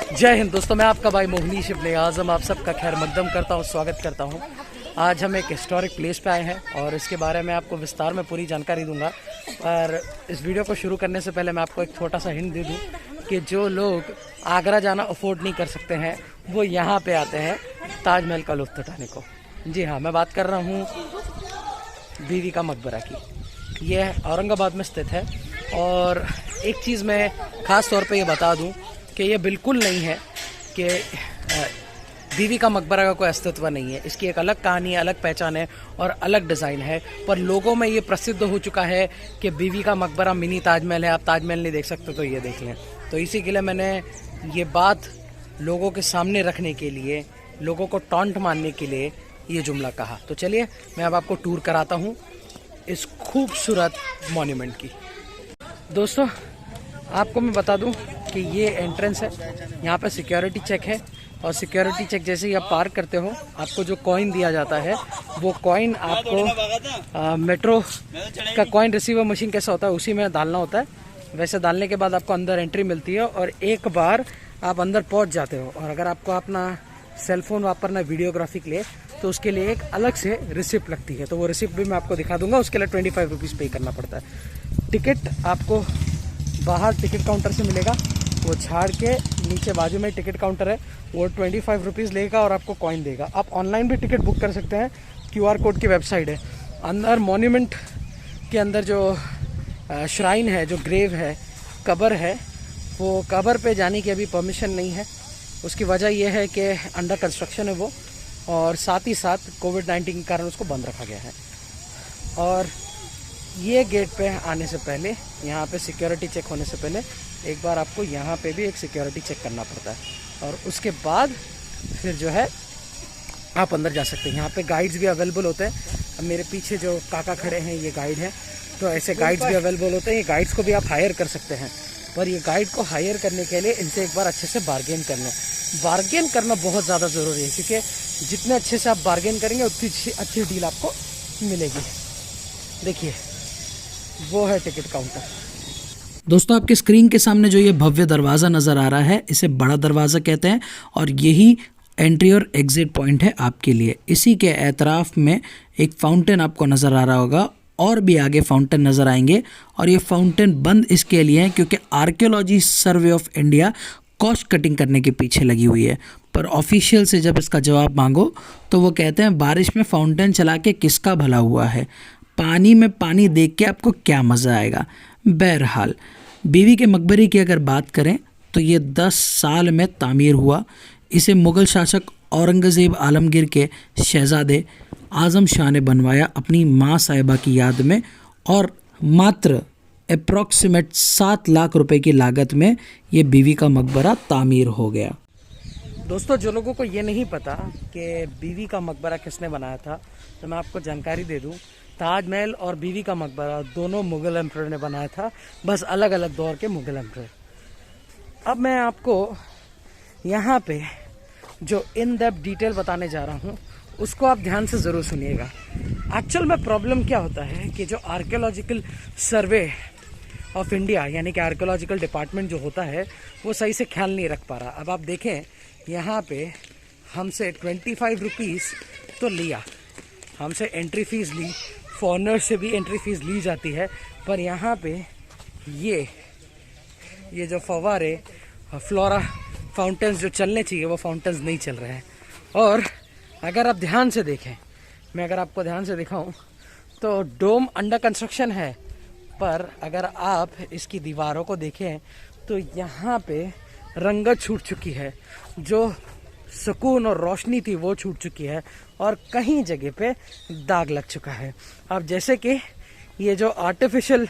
जय हिंद दोस्तों, मैं आपका भाई मोहनी शिबले आज़म आप सबका खैर मकदम करता हूँ, स्वागत करता हूँ। आज हम एक हिस्टोरिक प्लेस पे आए हैं और इसके बारे में आपको विस्तार में पूरी जानकारी दूंगा। पर इस वीडियो को शुरू करने से पहले मैं आपको एक छोटा सा हिंट दे दूँ कि जो लोग आगरा जाना अफोर्ड नहीं कर सकते हैं वो यहाँ पे आते हैं ताजमहल का लुत्फ़ उठाने को। जी हाँ, मैं बात कर रहा हूँ बीवी का मकबरा की। यह औरंगाबाद में स्थित है और एक चीज़ मैं ख़ास तौर पे ये बता दूँ कि ये बिल्कुल नहीं है कि बीवी का मकबरा का कोई अस्तित्व नहीं है। इसकी एक अलग कहानी है, अलग पहचान है और अलग डिज़ाइन है। पर लोगों में ये प्रसिद्ध हो चुका है कि बीवी का मकबरा मिनी ताजमहल है, आप ताजमहल नहीं देख सकते तो ये देख लें। तो इसी के लिए मैंने ये बात लोगों के सामने रखने के लिए, लोगों को टॉन्ट मारने के लिए ये जुमला कहा। तो चलिए मैं अब आपको टूर कराता हूँ इस खूबसूरत मॉन्यूमेंट की। दोस्तों आपको मैं बता दूं कि ये एंट्रेंस है, यहाँ पे सिक्योरिटी चेक है और सिक्योरिटी चेक जैसे ही आप पार करते हो आपको जो कॉइन दिया जाता है वो कॉइन आपको मेट्रो का कॉइन रिसीवर मशीन कैसा होता है उसी में डालना होता है। वैसे डालने के बाद आपको अंदर एंट्री मिलती है और एक बार आप अंदर पहुँच जाते हो। और अगर आपको अपना सेलफोन वापरना वीडियोग्राफी के लिए तो उसके लिए एक अलग से रिसिप्ट लगती है, तो वो रिसिप्ट भी मैं आपको दिखा दूंगा। उसके लिए 25 रुपीज़ पे करना पड़ता है। टिकट आपको बाहर टिकट काउंटर से मिलेगा, वो झाड़ के नीचे बाजू में टिकट काउंटर है, वो 25 रुपीज़ लेगा और आपको कॉइन देगा। आप ऑनलाइन भी टिकट बुक कर सकते हैं, QR कोड की वेबसाइट है। अंदर मॉन्यूमेंट के अंदर जो श्राइन है, जो ग्रेव है, कब्र है, वो कब्र पे जाने की अभी परमिशन नहीं है। उसकी वजह यह है कि अंडर कंस्ट्रक्शन है वो, और साथ ही साथ कोविड-19 के कारण उसको बंद रखा गया है। और ये गेट पे आने से पहले, यहाँ पे सिक्योरिटी चेक होने से पहले एक बार आपको यहाँ पे भी एक सिक्योरिटी चेक करना पड़ता है और उसके बाद फिर जो है आप अंदर जा सकते हैं। यहाँ पे गाइड्स भी अवेलेबल होते हैं। अब मेरे पीछे जो काका खड़े हैं ये गाइड हैं, तो ऐसे गाइड्स भी अवेलेबल होते हैं। ये गाइड्स को भी आप हायर कर सकते हैं, पर ये गाइड को हायर करने के लिए इनसे एक बार अच्छे से बार्गेन कर लें। बार्गेन करना बहुत ज़्यादा ज़रूरी है क्योंकि जितने अच्छे से आप बार्गेन करेंगे उतनी अच्छी डील आपको मिलेगी। देखिए वो है टिकट काउंटर। दोस्तों आपके स्क्रीन के सामने जो ये भव्य दरवाज़ा नज़र आ रहा है इसे बड़ा दरवाज़ा कहते हैं और यही एंट्री और एग्ज़िट पॉइंट है आपके लिए। इसी के एतराफ़ में एक फाउंटेन आपको नज़र आ रहा होगा और भी आगे फाउंटेन नज़र आएंगे। और ये फाउंटेन बंद इसके लिए है क्योंकि archaeology survey of India cost cutting करने के पीछे लगी हुई है। पर ऑफिशियल से जब इसका जवाब मांगो तो वो कहते हैं बारिश में फाउंटेन चला के किसका भला हुआ है, पानी में पानी देख के आपको क्या मज़ा आएगा। बहरहाल बीवी के मकबरे की अगर बात करें तो ये 10 साल में तामीर हुआ। इसे मुग़ल शासक औरंगज़ेब आलमगीर के शहज़ादे आज़म शाह ने बनवाया अपनी माँ साहिबा की याद में, और मात्र अप्रॉक्सीमेट 7 लाख रुपए की लागत में ये बीवी का मकबरा तामीर हो गया। दोस्तों जो लोगों को ये नहीं पता कि बीवी का मकबरा किसने बनाया था, तो मैं आपको जानकारी दे दूं। ताजमहल और बीवी का मकबरा दोनों मुग़ल एम्परर ने बनाया था, बस अलग अलग दौर के मुग़ल एम्परर। अब मैं आपको यहाँ पे जो इन डेप्थ डिटेल बताने जा रहा हूँ उसको आप ध्यान से ज़रूर सुनिएगा। एक्चुअल में प्रॉब्लम क्या होता है कि जो आर्कियोलॉजिकल सर्वे ऑफ इंडिया यानी कि आर्कियोलॉजिकल डिपार्टमेंट जो होता है वो सही से ख्याल नहीं रख पा रहा। अब आप देखें यहाँ पे हमसे 25 रुपीज़ तो लिया, हमसे एंट्री फ़ीस ली, फॉरनर से भी एंट्री फ़ीस ली जाती है, पर यहाँ पे ये जो फव्वारे फ्लोरा फाउंटेन्स जो चलने चाहिए वो फाउंटेन्स नहीं चल रहे हैं। और अगर आप ध्यान से देखें, मैं अगर आपको ध्यान से दिखाऊं तो डोम अंडर कंस्ट्रक्शन है, पर अगर आप इसकी दीवारों को देखें तो यहाँ पे रंगत छूट चुकी है, जो सुकून और रोशनी थी वो छूट चुकी है और कहीं जगह पे दाग लग चुका है। अब जैसे कि ये जो आर्टिफिशियल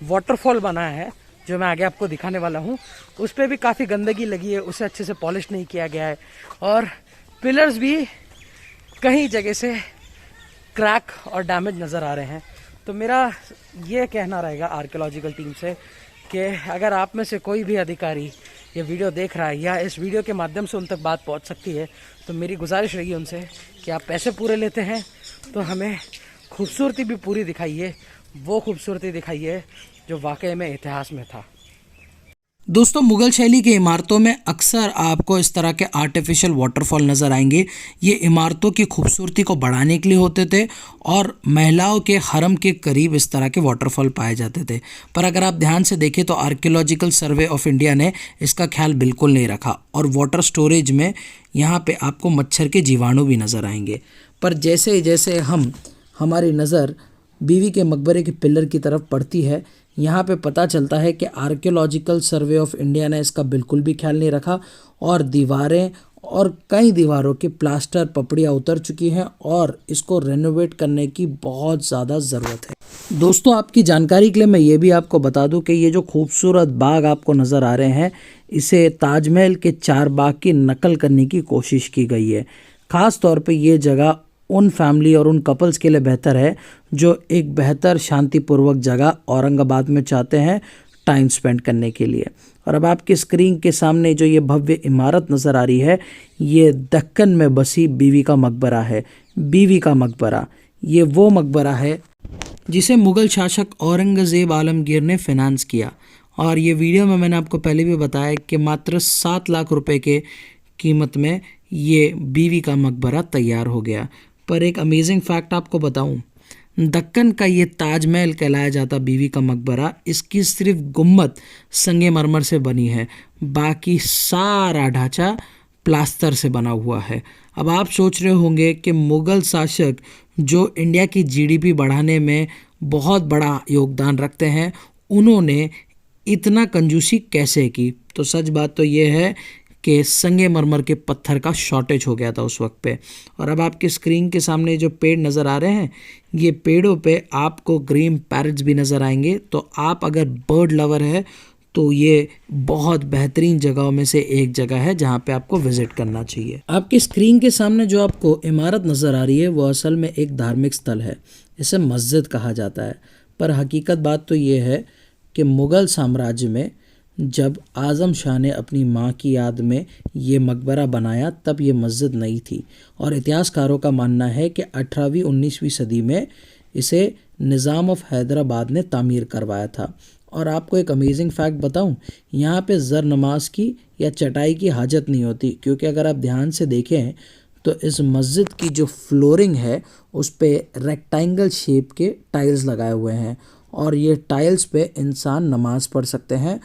वाटरफॉल बना है जो मैं आगे आपको दिखाने वाला हूँ, उस पर भी काफ़ी गंदगी लगी है, उसे अच्छे से पॉलिश नहीं किया गया है और पिलर्स भी कहीं जगह से क्रैक और डैमेज नज़र आ रहे हैं। तो मेरा ये कहना रहेगा आर्कियोलॉजिकल टीम से कि अगर आप में से कोई भी अधिकारी ये वीडियो देख रहा है या इस वीडियो के माध्यम से उन तक बात पहुंच सकती है, तो मेरी गुजारिश रहेगी उनसे कि आप पैसे पूरे लेते हैं तो हमें खूबसूरती भी पूरी दिखाइए, वो खूबसूरती दिखाइए जो वाकई में इतिहास में था। दोस्तों मुगल शैली की इमारतों में अक्सर आपको इस तरह के आर्टिफिशियल वाटरफॉल नज़र आएंगे। ये इमारतों की खूबसूरती को बढ़ाने के लिए होते थे और महिलाओं के हरम के करीब इस तरह के वाटरफॉल पाए जाते थे। पर अगर आप ध्यान से देखें तो आर्कियोलॉजिकल सर्वे ऑफ इंडिया ने इसका ख्याल बिल्कुल नहीं रखा और वाटर स्टोरेज में यहाँ पे आपको मच्छर के जीवाणु भी नज़र आएंगे। पर जैसे जैसे हमारी नज़र बीवी के मकबरे के पिलर की तरफ पड़ती है, यहाँ पे पता चलता है कि आर्कियोलॉजिकल सर्वे ऑफ इंडिया ने इसका बिल्कुल भी ख्याल नहीं रखा और दीवारें और कई दीवारों की प्लास्टर पपड़ियाँ उतर चुकी हैं और इसको रेनोवेट करने की बहुत ज़्यादा ज़रूरत है। दोस्तों आपकी जानकारी के लिए मैं ये भी आपको बता दूं कि ये जो खूबसूरत बाग आपको नज़र आ रहे हैं, इसे ताजमहल के 4 बाग की नकल करने की कोशिश की गई है। ख़ास तौर पे ये जगह उन फैमिली और उन कपल्स के लिए बेहतर है जो एक बेहतर शांतिपूर्वक जगह औरंगाबाद में चाहते हैं टाइम स्पेंड करने के लिए। और अब आपकी स्क्रीन के सामने जो ये भव्य इमारत नज़र आ रही है, ये दक्कन में बसी बीवी का मकबरा है। बीवी का मकबरा ये वो मकबरा है जिसे मुग़ल शासक औरंगज़ेब आलमगीर ने फिनांस किया। और ये वीडियो में मैंने आपको पहले भी बताया कि मात्र 7 लाख रुपए के कीमत में ये बीवी का मकबरा तैयार हो गया। पर एक अमेजिंग फैक्ट आपको बताऊं, दक्कन का ये ताजमहल कहलाया जाता बीवी का मकबरा, इसकी सिर्फ गुम्बद संगमरमर से बनी है, बाकी सारा ढांचा प्लास्टर से बना हुआ है। अब आप सोच रहे होंगे कि मुग़ल शासक जो इंडिया की जीडीपी बढ़ाने में बहुत बड़ा योगदान रखते हैं, उन्होंने इतना कंजूसी कैसे की? तो सच बात तो ये है कि संगमरमर के पत्थर का शॉर्टेज हो गया था उस वक्त पे। और अब आपकी स्क्रीन के सामने जो पेड़ नज़र आ रहे हैं, ये पेड़ों पे आपको ग्रीन पैरट्स भी नज़र आएंगे। तो आप अगर बर्ड लवर है तो ये बहुत बेहतरीन जगहों में से एक जगह है जहाँ पे आपको विजिट करना चाहिए। आपकी स्क्रीन के सामने जो आपको इमारत नज़र आ रही है वो असल में एक धार्मिक स्थल है, इसे मस्जिद कहा जाता है। पर हकीकत बात तो ये है कि मुग़ल साम्राज्य में जब आज़म शाह ने अपनी माँ की याद में ये मकबरा बनाया तब ये मस्जिद नहीं थी और इतिहासकारों का मानना है कि 18वीं 19वीं सदी में इसे निज़ाम ऑफ हैदराबाद ने तामीर करवाया था। और आपको एक अमेजिंग फैक्ट बताऊं, यहाँ पे ज़र नमाज की या चटाई की हाजत नहीं होती, क्योंकि अगर आप ध्यान से देखें तो इस मस्जिद की जो फ्लोरिंग है उस पर रेक्टेंगल शेप के टाइल्स लगाए हुए हैं और ये टाइल्स पे इंसान नमाज़ पढ़ सकते हैं।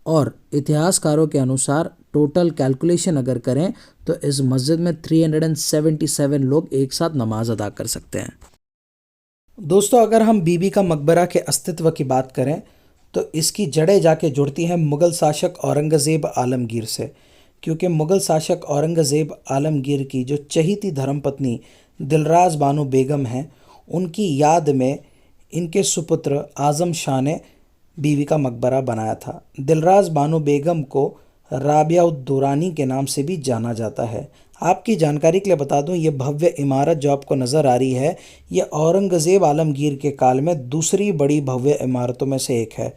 और इतिहासकारों के अनुसार टोटल कैलकुलेशन अगर करें तो इस मस्जिद में 377 लोग एक साथ नमाज अदा कर सकते हैं। दोस्तों अगर हम बीबी का मकबरा के अस्तित्व की बात करें तो इसकी जड़ें जाके जुड़ती हैं मुग़ल शासक औरंगज़ेब आलमगीर से, क्योंकि मुग़ल शासक औरंगज़ेब आलमगीर की जो चहीती धर्मपत्नी दिलराज बानो बेगम हैं, उनकी याद में इनके सुपुत्र आज़म शाह ने बीवी का मकबरा बनाया था। दिलराज बानो बेगम को राबिया उद दुरानी के नाम से भी जाना जाता है। आपकी जानकारी के लिए बता दूं, ये भव्य इमारत जो आपको नज़र आ रही है, ये औरंगज़ेब आलमगीर के काल में दूसरी बड़ी भव्य इमारतों में से एक है।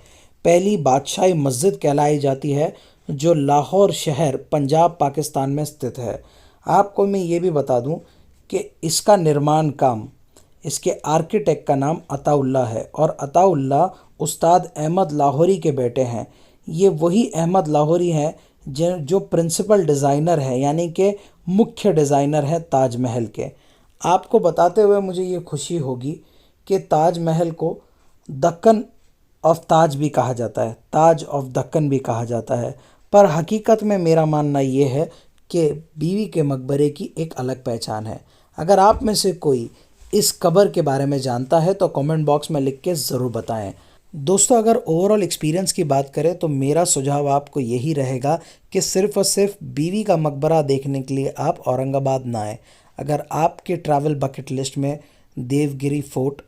पहली बादशाही मस्जिद कहलाई जाती है जो लाहौर शहर पंजाब पाकिस्तान में स्थित है। आपको मैं ये भी बता दूं कि इसका निर्माण काम, इसके आर्किटेक्ट का नाम अताउल्ला है और अताउल्ला उस्ताद अहमद लाहौरी के बेटे हैं। ये वही अहमद लाहौरी हैं जो प्रिंसिपल डिज़ाइनर है, यानी कि मुख्य डिज़ाइनर है ताजमहल के। आपको बताते हुए मुझे ये खुशी होगी कि ताजमहल को दक्कन ऑफ ताज भी कहा जाता है, ताज ऑफ दक्कन भी कहा जाता है। पर हकीकत में मेरा मानना ये है कि बीवी के मकबरे की एक अलग पहचान है। अगर आप में से कोई इस कब्र के बारे में जानता है तो कमेंट बॉक्स में लिख के ज़रूर बताएं। दोस्तों अगर ओवरऑल एक्सपीरियंस की बात करें तो मेरा सुझाव आपको यही रहेगा कि सिर्फ़ और सिर्फ बीवी का मकबरा देखने के लिए आप औरंगाबाद ना आएँ। अगर आपके ट्रैवल बकेट लिस्ट में देवगिरी फोर्ट,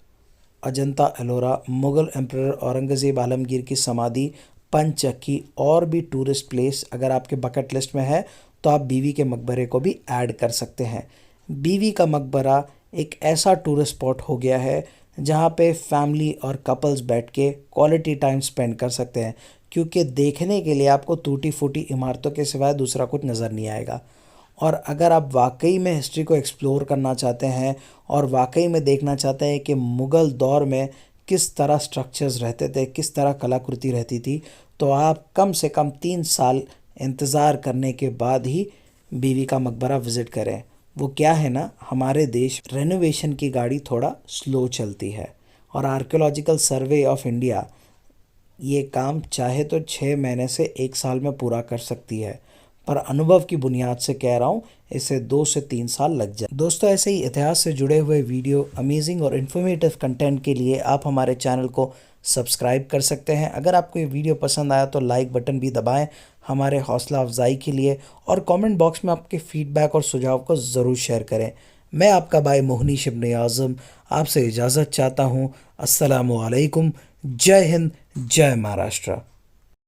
अजंता एलोरा, मुग़ल एम्परर औरंगज़ेब आलमगीर की समाधि, पंचक्की और भी टूरिस्ट प्लेस अगर आपके बकेट लिस्ट में है तो आप बीवी के मकबरे को भी ऐड कर सकते हैं। बीवी का मकबरा एक ऐसा टूरिस्ट स्पॉट हो गया है जहाँ पे फैमिली और कपल्स बैठ के क्वालिटी टाइम स्पेंड कर सकते हैं, क्योंकि देखने के लिए आपको टूटी फूटी इमारतों के सिवाय दूसरा कुछ नज़र नहीं आएगा। और अगर आप वाकई में हिस्ट्री को एक्सप्लोर करना चाहते हैं और वाकई में देखना चाहते हैं कि मुग़ल दौर में किस तरह स्ट्रक्चर्स रहते थे, किस तरह कलाकृति रहती थी, तो आप कम से कम 3 साल इंतज़ार करने के बाद ही बीवी का मकबरा विज़िट करें। वो क्या है ना, हमारे देश रेनोवेशन की गाड़ी थोड़ा स्लो चलती है और आर्कियोलॉजिकल सर्वे ऑफ इंडिया ये काम चाहे तो 6 महीने से 1 साल में पूरा कर सकती है, पर अनुभव की बुनियाद से कह रहा हूँ इसे 2 से 3 साल लग जाए। दोस्तों, ऐसे ही इतिहास से जुड़े हुए वीडियो, अमेजिंग और इन्फॉर्मेटिव कंटेंट के लिए आप हमारे चैनल को सब्सक्राइब कर सकते हैं। अगर आपको ये वीडियो पसंद आया तो लाइक बटन भी दबाएं हमारे हौसला अफजाई के लिए, और कमेंट बॉक्स में आपके फीडबैक और सुझाव को ज़रूर शेयर करें। मैं आपका भाई मोहनीश इब्न आज़म आपसे इजाज़त चाहता हूँ। अस्सलामु अलैकुम। जय हिंद, जय महाराष्ट्र।